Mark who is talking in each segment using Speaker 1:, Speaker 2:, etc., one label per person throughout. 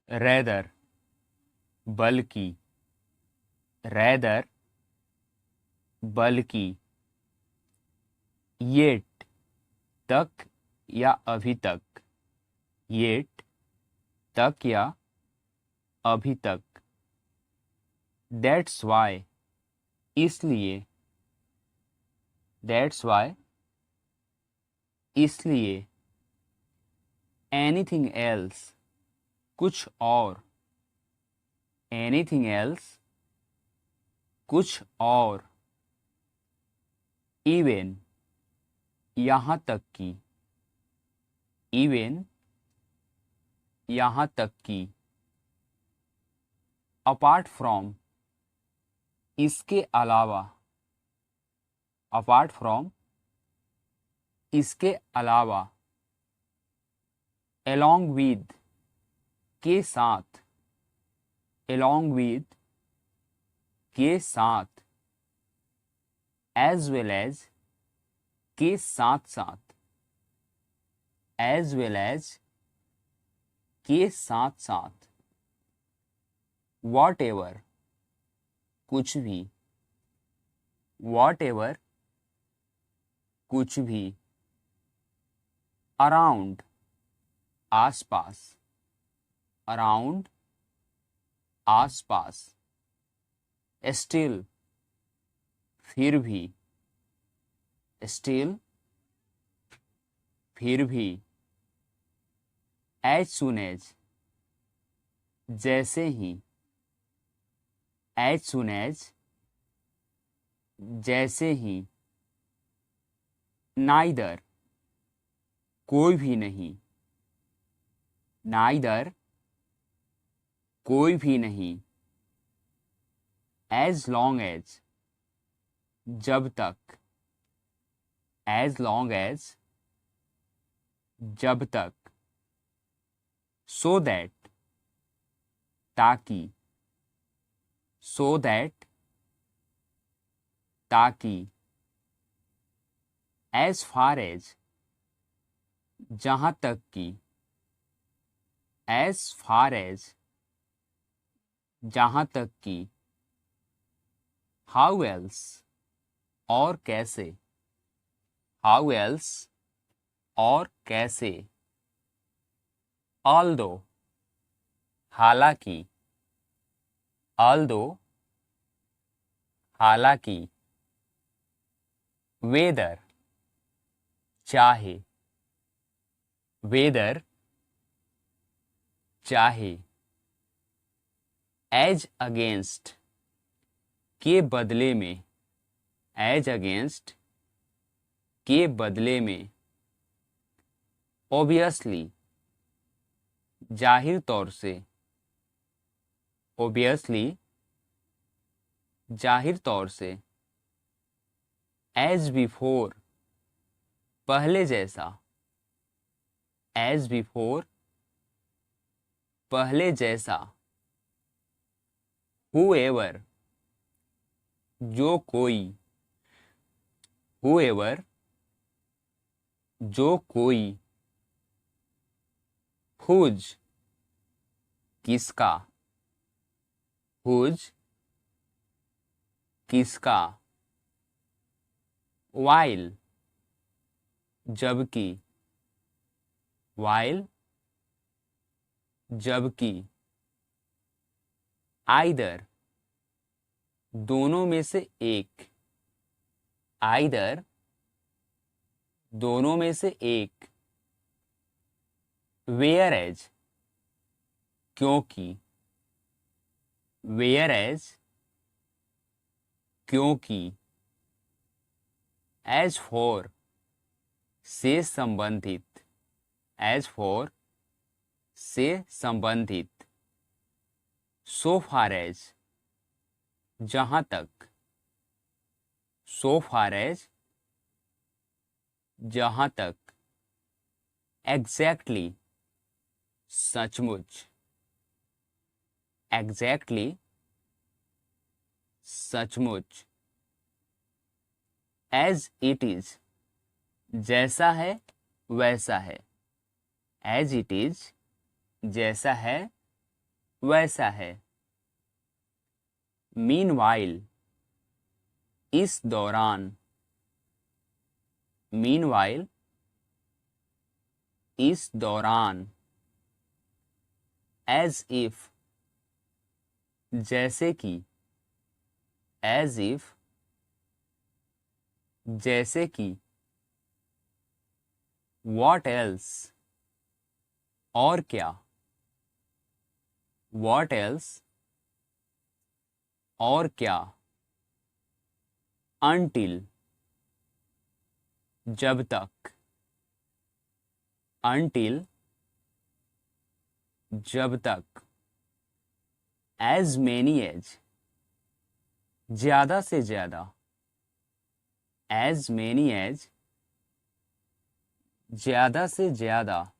Speaker 1: rather बल्कि, rather बल्कि, yet तक या अभी तक, yet तक या अभी तक, that's why इसलिए, that's why इसलिए, anything else कुछ और, anything else कुछ और, even यहाँ तक कि, even यहाँ तक कि, apart from इसके अलावा, apart from इसके अलावा, along with के साथ, along with के साथ, as well as के साथ साथ, as well as के साथ साथ, whatever कुछ भी, whatever कुछ भी, around आसपास, around आसपास, still फिर भी, still फिर भी, as soon as जैसे ही, as soon as जैसे ही, neither कोई भी नहीं, neither कोई भी नहीं, as long as जब तक, as long as जब तक, so that ताकि, so that ताकि, as far as जहाँ तक कि, as far as जहाँ तक कि, how else और कैसे, how else और कैसे, although हालांकि, although हालांकि, whether चाहे, whether चाहे, as against के बदले में, as against के बदले में, obviously जाहिर तौर से, obviously जाहिर तौर से, as before पहले जैसा, as before पहले जैसा, whoever जो कोई, whoever जो कोई, whose किसका, whose किसका, while जबकि, while जबकि, either दोनों में से एक, either दोनों में से एक, whereas क्योंकि, whereas क्योंकि, as for से संबंधित, as for से संबंधित, so far as जहाँ तक, so far as जहाँ तक, exactly सचमुच, exactly सचमुच, as it is जैसा है वैसा है, as it is जैसा है वैसा है। मीनवाइल, इस दौरान। मीनवाइल, इस दौरान। एज इफ, जैसे कि। एज इफ, जैसे कि। What else, और क्या। What else, और क्या। Until, जब तक। Until, जब तक। As many as, ज्यादा से ज्यादा। As many as, ज्यादा से ज्यादा।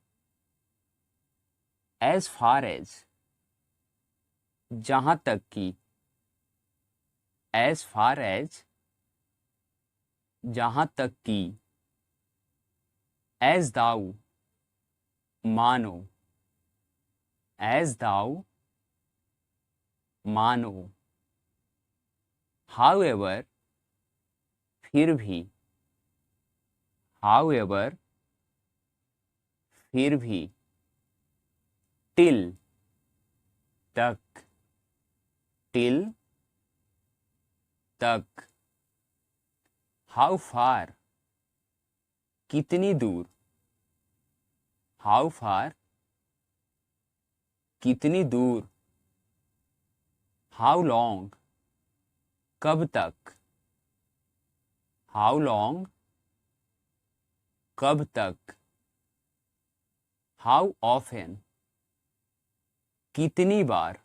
Speaker 1: As far as, जहां तक कि। As far as, जहां तक कि। As thou, मानो। As thou, मानो। However, फिर भी। However, फिर भी। Till, तक। Till, तक। How far, कितनी दूर। How far, कितनी दूर। How long, कब तक। How long, कब तक। How often, कितनी बार।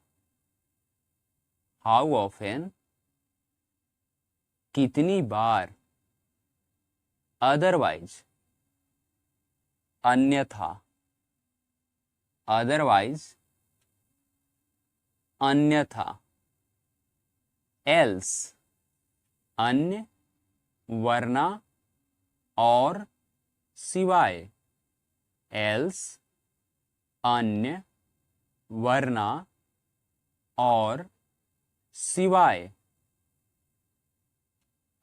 Speaker 1: How often, कितनी बार। Otherwise, अन्यथा। Otherwise, अन्यथा। Else, अन्य, वरना, और, सिवाय। Else, अन्य, वरना, और, सिवाय।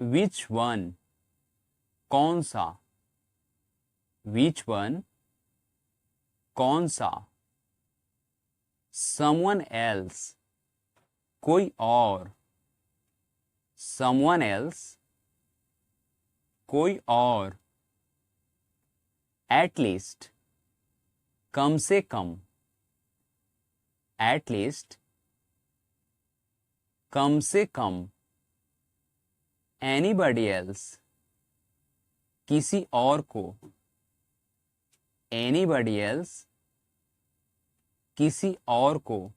Speaker 1: Which one, कौन सा। Which one, कौन सा। Someone else, कोई और। Someone else, कोई और। At least, कम से कम। At least, कम से कम। Anybody else, किसी और को। Anybody else, किसी और को।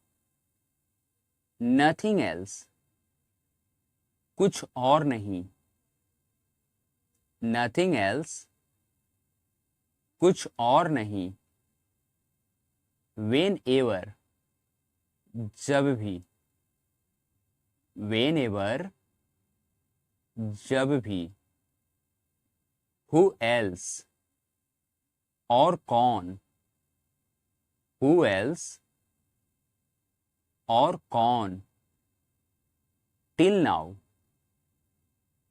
Speaker 1: Nothing else, कुछ और नहीं। Nothing else, कुछ और नहीं। Whenever, जब भी। Whenever, जब भी। Who else, और कौन। Who else, और कौन। Till now,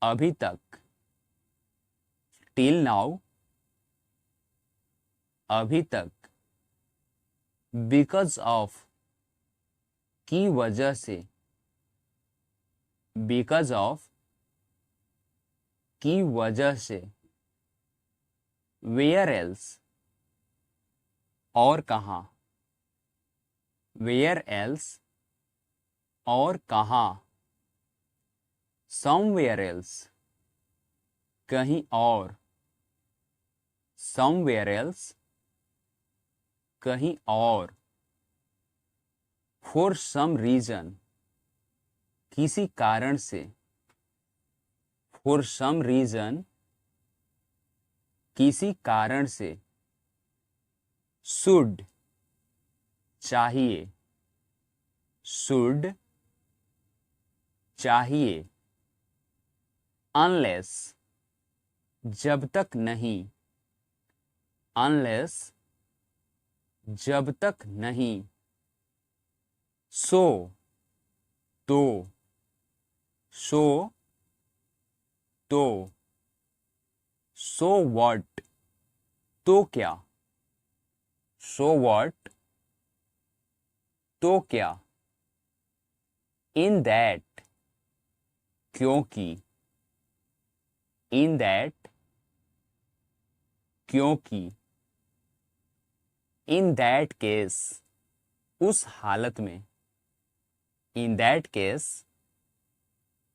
Speaker 1: अभी तक। Till now, अभी तक। Because of, की वजह से। Because of, की वजह से। Where else, और कहाँ। Where else, और कहाँ। Somewhere else, कहीं और। Somewhere else, कहीं और। For some reason, किसी कारण से। For some reason, किसी कारण से। Should, चाहिए। Should, चाहिए। Unless, जब तक नहीं। Unless, जब तक नहीं। सो, तो, सो, तो, सो व्हाट, तो क्या, सो व्हाट, तो क्या, इन दैट, क्योंकि, इन दैट, क्योंकि, इन दैट केस, उस हालत में, इन दैट केस,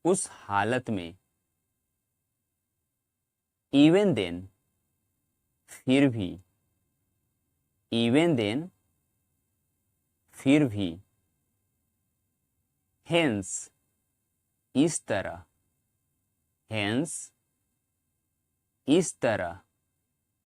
Speaker 1: उस हालत में, इवन देन, फिर भी, इवन देन, फिर भी, हेंस, इस तरह, हेंस, इस तरह,